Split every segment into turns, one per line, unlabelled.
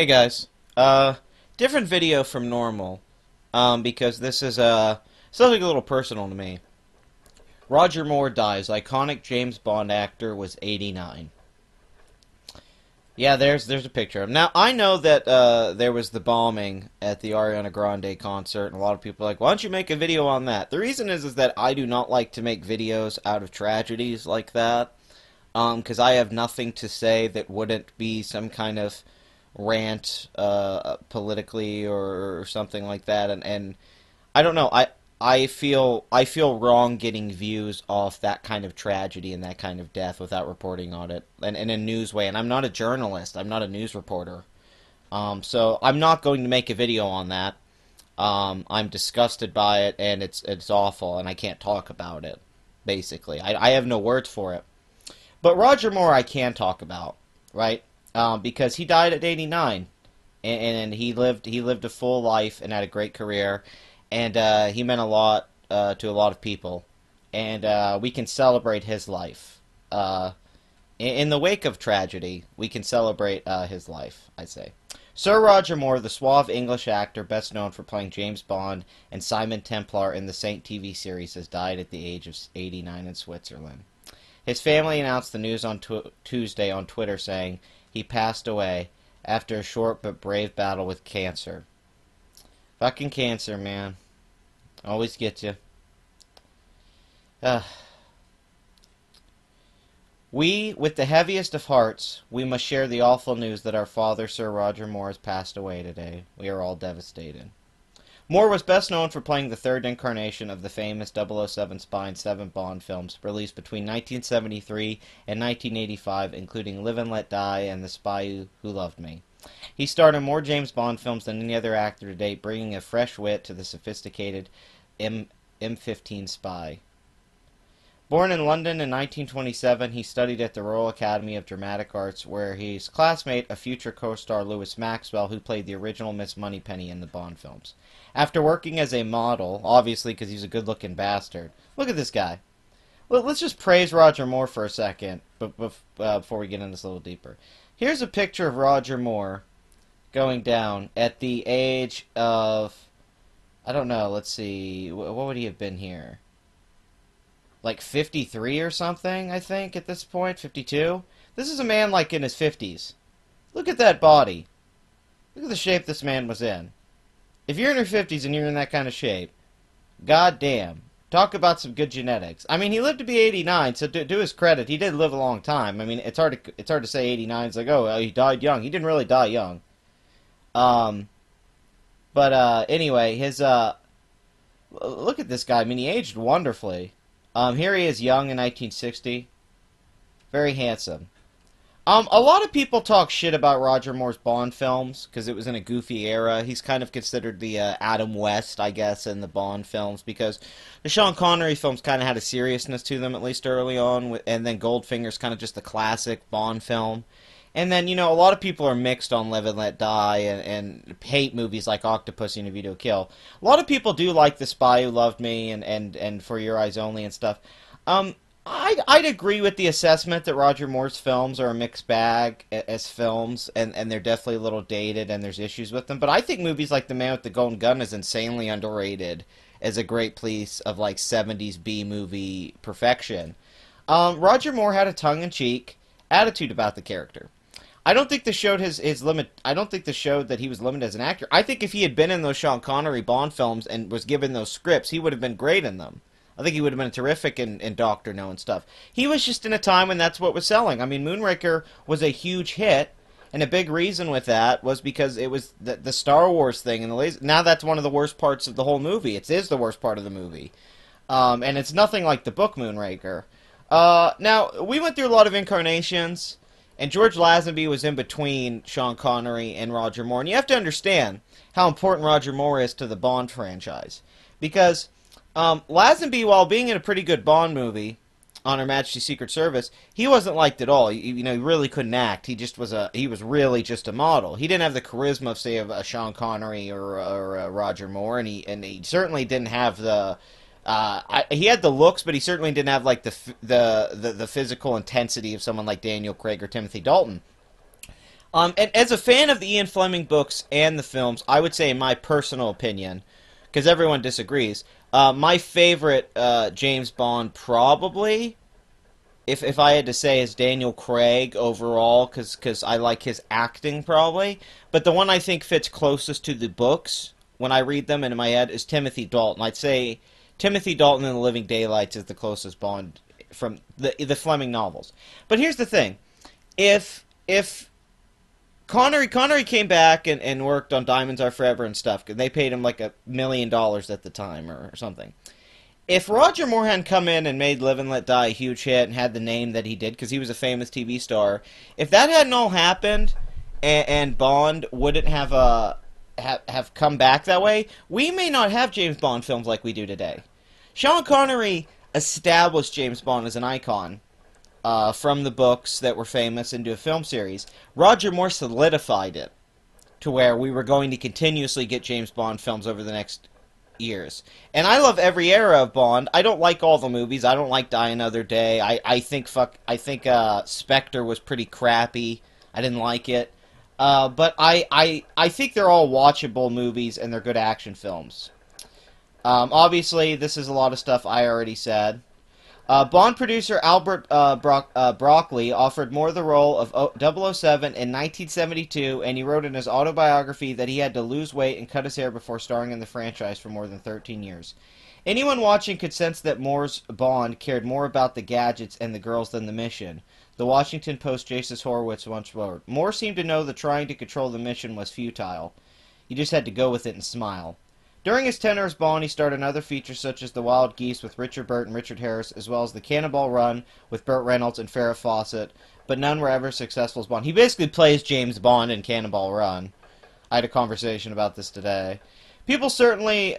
Hey guys, different video from normal, because this is something a little personal to me. Roger Moore dies. Iconic James Bond actor was 89. Yeah, there's a picture of him. Now I know that there was the bombing at the Ariana Grande concert, and a lot of people are like, "Why don't you make a video on that?" The reason is that I do not like to make videos out of tragedies like that, because I have nothing to say that wouldn't be some kind of rant politically or something like that, and I don't know. I feel wrong getting views off that kind of tragedy and that kind of death without reporting on it, and in a news way. And I'm not a journalist. I'm not a news reporter. So I'm not going to make a video on that. I'm disgusted by it, and it's awful, and I can't talk about it. Basically, I have no words for it. But Roger Moore, I can talk about, right? Because he died at 89, and he lived a full life and had a great career, and he meant a lot to a lot of people, and we can celebrate his life. In the wake of tragedy, we can celebrate his life, I say. Sir Roger Moore, the suave English actor best known for playing James Bond and Simon Templar in the Saint TV series, has died at the age of 89 in Switzerland. His family announced the news on Tuesday on Twitter, saying he passed away after a short but brave battle with cancer. Fucking cancer, man. Always gets you. We, with the heaviest of hearts, we must share the awful news that our father, Sir Roger Moore, has passed away today. We are all devastated. Moore was best known for playing the third incarnation of the famous 007 spy in 7 Bond films, released between 1973 and 1985, including Live and Let Die and The Spy Who Loved Me. He starred in more James Bond films than any other actor to date, bringing a fresh wit to the sophisticated M15 spy. Born in London in 1927, he studied at the Royal Academy of Dramatic Arts, where his classmate, a future co-star Louis Maxwell, who played the original Miss Moneypenny in the Bond films. After working as a model, obviously because he's a good-looking bastard. Look at this guy. Let's just praise Roger Moore for a second before we get into this a little deeper. Here's a picture of Roger Moore going down at the age of, I don't know, let's see, what would he have been here? Like 53 or something, I think, at this point. 52. This is a man like in his 50s. Look at that body. Look at the shape this man was in. If you're in your 50s and you're in that kind of shape, goddamn. Talk about some good genetics. I mean, he lived to be 89, so to his credit, he did live a long time. I mean, it's hard to say 89. It's like, oh, he died young. He didn't really die young. Anyway, look at this guy. I mean, he aged wonderfully. Here he is young in 1960. Very handsome. A lot of people talk shit about Roger Moore's Bond films because it was in a goofy era. He's kind of considered the Adam West, I guess, in the Bond films, because the Sean Connery films kind of had a seriousness to them, at least early on, and then Goldfinger's kind of just the classic Bond film. And then, a lot of people are mixed on Live and Let Die and hate movies like Octopussy and A View to a Kill. A lot of people do like The Spy Who Loved Me and For Your Eyes Only and stuff. I'd agree with the assessment that Roger Moore's films are a mixed bag as films, and they're definitely a little dated and there's issues with them. But I think movies like The Man with the Golden Gun is insanely underrated as a great piece of like 70s B-movie perfection. Roger Moore had a tongue-in-cheek attitude about the character. I don't think this showed his limit. I don't think this showed that he was limited as an actor. I think if he had been in those Sean Connery Bond films and was given those scripts, he would have been great in them. I think he would have been terrific in Doctor No and stuff. He was just in a time when that's what was selling. I mean, Moonraker was a huge hit, and a big reason with that was because it was the Star Wars thing and the laser. Now that's one of the worst parts of the whole movie. It is the worst part of the movie, and it's nothing like the book Moonraker. Now we went through a lot of incarnations. And George Lazenby was in between Sean Connery and Roger Moore. And you have to understand how important Roger Moore is to the Bond franchise. Because Lazenby, while being in a pretty good Bond movie, on Her Majesty's Secret Service, he wasn't liked at all. He really couldn't act. He was really just a model. He didn't have the charisma of, say, a Sean Connery or a Roger Moore. And he certainly didn't have the... he had the looks, but he certainly didn't have like the physical intensity of someone like Daniel Craig or Timothy Dalton. And as a fan of the Ian Fleming books and the films, I would say, in my personal opinion, because everyone disagrees, my favorite James Bond probably, if I had to say, is Daniel Craig overall, because I like his acting probably. But the one I think fits closest to the books when I read them and in my head is Timothy Dalton. I'd say Timothy Dalton in The Living Daylights is the closest Bond from the Fleming novels. But here's the thing: if Connery came back and worked on Diamonds Are Forever and stuff, because they paid him like $1 million at the time or something. If Roger Moore hadn't come in and made Live and Let Die a huge hit and had the name that he did, because he was a famous TV star, if that hadn't all happened and Bond wouldn't have come back that way, we may not have James Bond films like we do today. Sean Connery established James Bond as an icon. From the books that were famous into a film series. Roger Moore solidified it to where we were going to continuously get James Bond films over the next years. And I love every era of Bond. I don't like all the movies. I don't like Die Another Day. I think Spectre was pretty crappy. I didn't like it. But I think they're all watchable movies and they're good action films. Obviously, this is a lot of stuff I already said. Bond producer Albert Broccoli offered Moore the role of 007 in 1972, and he wrote in his autobiography that he had to lose weight and cut his hair before starring in the franchise for more than 13 years. Anyone watching could sense that Moore's Bond cared more about the gadgets and the girls than the mission. The Washington Post Jason Horowitz once wrote, Moore seemed to know that trying to control the mission was futile. You just had to go with it and smile. During his tenure as Bond, he starred in other features such as The Wild Geese with Richard Burt and Richard Harris, as well as The Cannonball Run with Burt Reynolds and Farrah Fawcett, but none were ever successful as Bond. He basically plays James Bond in Cannonball Run. I had a conversation about this today. People certainly,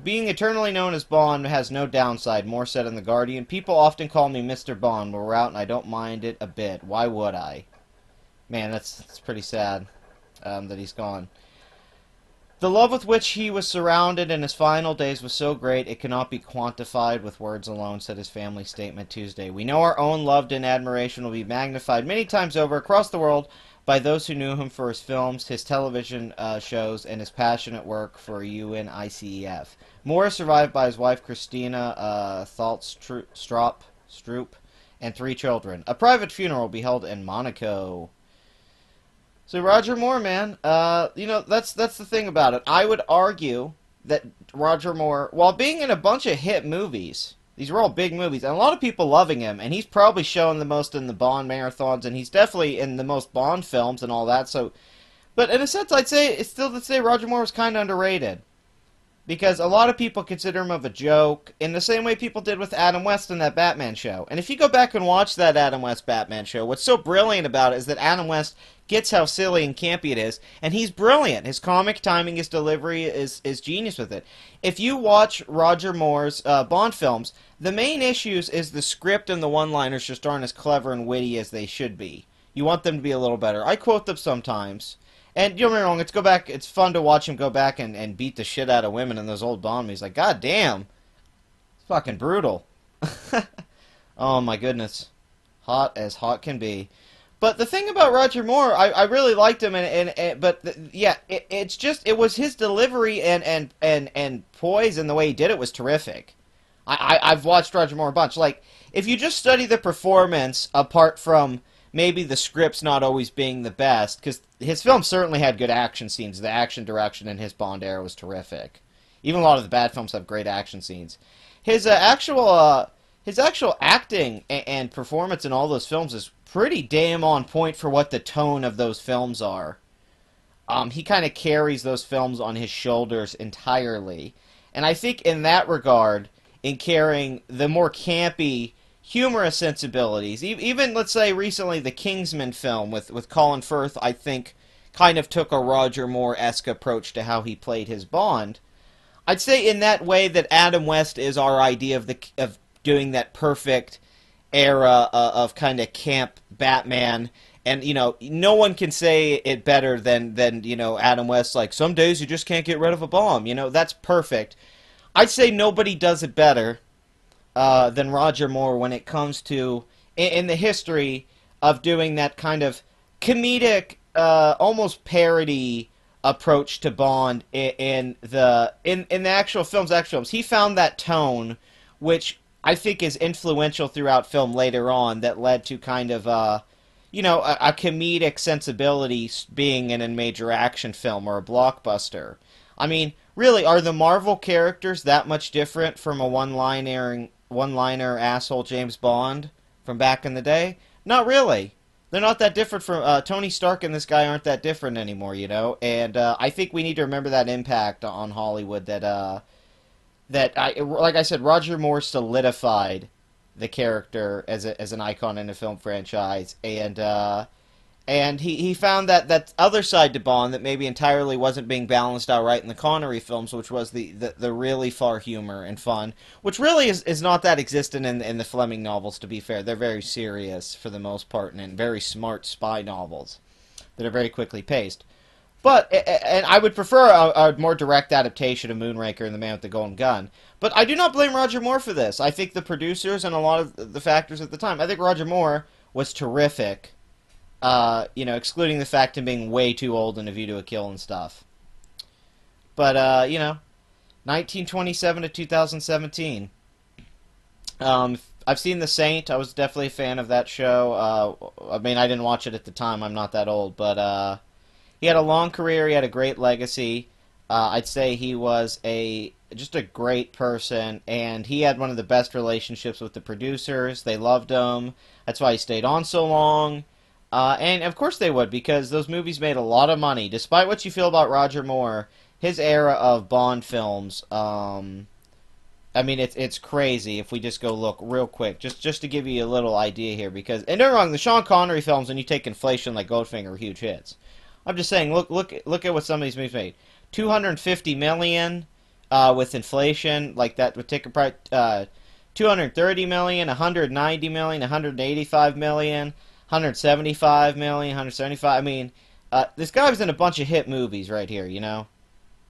being eternally known as Bond has no downside, Moore said in The Guardian. People often call me Mr. Bond when we're out, and I don't mind it a bit. Why would I? Man, that's pretty sad that he's gone. The love with which he was surrounded in his final days was so great it cannot be quantified with words alone, said his family statement Tuesday. We know our own love and admiration will be magnified many times over across the world by those who knew him for his films, his television shows, and his passionate work for UNICEF. Moore is survived by his wife Christina Stroop and 3 children. A private funeral will be held in Monaco. So Roger Moore, man, that's the thing about it. I would argue that Roger Moore, while being in a bunch of hit movies, these were all big movies, and a lot of people loving him, and he's probably shown the most in the Bond marathons, and he's definitely in the most Bond films and all that. So, but in a sense, I'd say it's still to say Roger Moore was kind of underrated. Because a lot of people consider him of a joke, in the same way people did with Adam West in that Batman show. And if you go back and watch that Adam West Batman show, what's so brilliant about it is that Adam West gets how silly and campy it is, and he's brilliant. His comic timing, his delivery is genius with it. If you watch Roger Moore's Bond films, the main issues is the script and the one-liners just aren't as clever and witty as they should be. You want them to be a little better. I quote them sometimes. And don't get me wrong, it's fun to watch him go back and beat the shit out of women in those old Bond movies. Like, god damn. It's fucking brutal. Oh my goodness. Hot as hot can be. But the thing about Roger Moore, I really liked him, it was his delivery and poise and the way he did it was terrific. I've watched Roger Moore a bunch. Like, if you just study the performance apart from maybe the script's not always being the best, because his film certainly had good action scenes. The action direction in his Bond era was terrific. Even a lot of the bad films have great action scenes. His actual acting and performance in all those films is pretty damn on point for what the tone of those films are. He kind of carries those films on his shoulders entirely. And I think in that regard, in carrying the more campy, humorous sensibilities. Even, let's say, recently the Kingsman film with Colin Firth, I think, kind of took a Roger Moore-esque approach to how he played his Bond. I'd say in that way that Adam West is our idea of doing that perfect era of kind of camp Batman. And, no one can say it better than Adam West. Like, some days you just can't get rid of a bomb. That's perfect. I'd say nobody does it better than Roger Moore when it comes to, in the history of doing that kind of comedic almost parody approach to Bond in the actual films. He found that tone, which I think is influential throughout film later on, that led to kind of a comedic sensibility being in a major action film or a blockbuster. I mean, really, are the Marvel characters that much different from a one-liner asshole James Bond from back in the day? Not really. They're not that different from Tony Stark and this guy aren't that different anymore, you know. And I think we need to remember that impact on Hollywood. Like I said, Roger Moore solidified the character as an icon in a film franchise, and he found that other side to Bond that maybe entirely wasn't being balanced out right in the Connery films, which was the really far humor and fun, which really is not that existent in the Fleming novels, to be fair. They're very serious for the most part and very smart spy novels that are very quickly paced. And I would prefer a more direct adaptation of Moonraker and The Man with the Golden Gun. But I do not blame Roger Moore for this. I think the producers and a lot of the factors at the time, I think Roger Moore was terrific. Excluding the fact of being way too old in A View to a Kill and stuff. But, 1927 to 2017. I've seen The Saint. I was definitely a fan of that show. I mean, I didn't watch it at the time. I'm not that old. But he had a long career. He had a great legacy. I'd say he was just a great person. And he had one of the best relationships with the producers. They loved him. That's why he stayed on so long. And of course they would, because those movies made a lot of money. Despite what you feel about Roger Moore, his era of Bond films, I mean, it's crazy if we just go look real quick, just to give you a little idea here. And don't get me wrong, the Sean Connery films, when you take inflation like Goldfinger, are huge hits. I'm just saying, look at what some of these movies made. 250 million with inflation, like that would take a price. 230 million, 190 million, 185 million. 175 million, 175. I mean, this guy was in a bunch of hit movies right here, you know.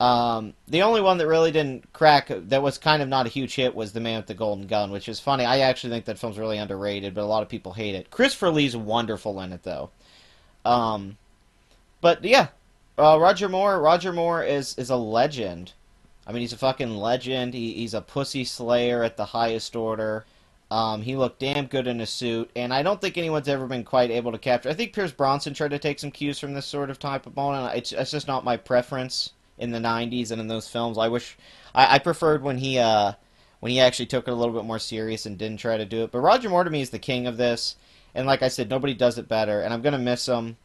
The only one that really didn't crack, that was kind of not a huge hit, was The Man with the Golden Gun, which is funny. I actually think that film's really underrated, but a lot of people hate it. Christopher Lee's wonderful in it, though. But yeah, Roger Moore is a legend. I mean, he's a fucking legend. He's a pussy slayer at the highest order. He looked damn good in a suit, and I don't think anyone's ever been quite able to capture. I think Pierce Bronson tried to take some cues from this sort of type of Bond, and it's just not my preference in the '90s and in those films. I preferred when he actually took it a little bit more serious and didn't try to do it. But Roger Moore to me is the king of this, and like I said, nobody does it better, and I'm gonna miss him.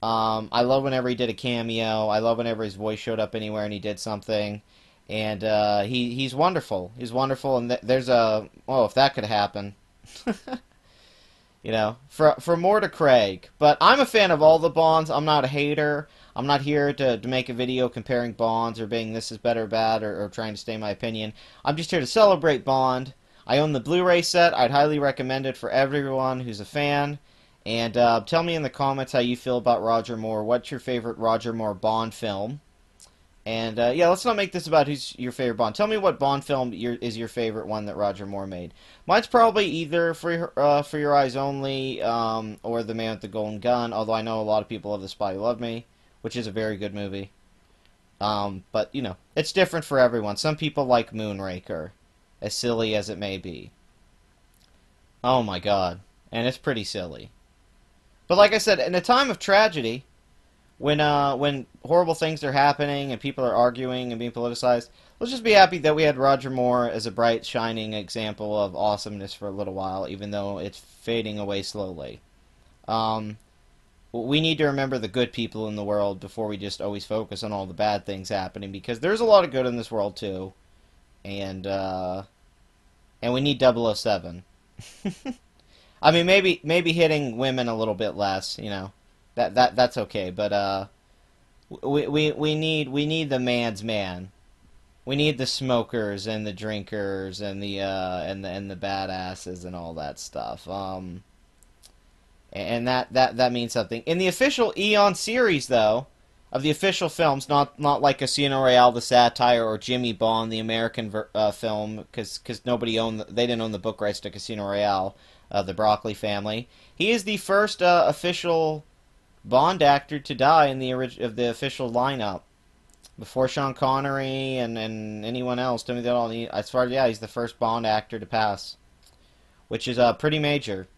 I love whenever he did a cameo. I love whenever his voice showed up anywhere and he did something. And he's wonderful. He's wonderful, and there's if that could happen, for more to Craig. But I'm a fan of all the Bonds. I'm not a hater. I'm not here to make a video comparing Bonds or being this is better or bad or trying to stay my opinion. I'm just here to celebrate Bond. I own the Blu-ray set. I'd highly recommend it for everyone who's a fan. And tell me in the comments how you feel about Roger Moore. What's your favorite Roger Moore Bond film? And, let's not make this about who's your favorite Bond. Tell me what Bond film is your favorite one that Roger Moore made. Mine's probably either For Your Eyes Only or The Man with the Golden Gun, although I know a lot of people love The Spy Who Loved Me, which is a very good movie. But, it's different for everyone. Some people like Moonraker, as silly as it may be. Oh my god. And it's pretty silly. But like I said, in a time of tragedy, when horrible things are happening and people are arguing and being politicized, let's just be happy that we had Roger Moore as a bright, shining example of awesomeness for a little while, even though it's fading away slowly. We need to remember the good people in the world before we just always focus on all the bad things happening, because there's a lot of good in this world too, and we need 007. I mean, maybe hitting women a little bit less, that's okay, but we need the man's man. We need the smokers and the drinkers and the badasses and all that stuff. And that means something. In the official Eon series, though, of the official films, not like Casino Royale, the satire, or Jimmy Bond, the American film, because they didn't own the book rights to Casino Royale, the Broccoli family. He is the first official Bond actor to die in the official lineup before Sean Connery and anyone else. Timothy Dalton. As far as he's the first Bond actor to pass, which is pretty major.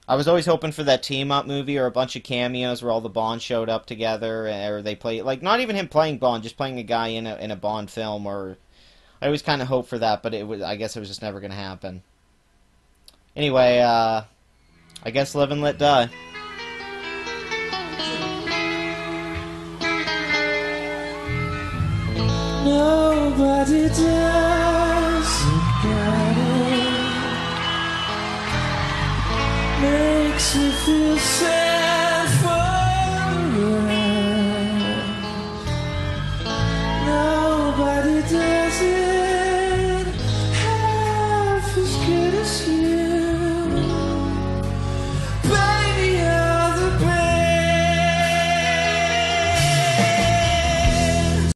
I was always hoping for that team up movie or a bunch of cameos where all the Bond showed up together, or they play like not even him playing Bond, just playing a guy in a Bond film. Or I always kind of hope for that, but I guess it was just never going to happen. Anyway, I guess live and let die.
Nobody does it better. Makes me feel sad.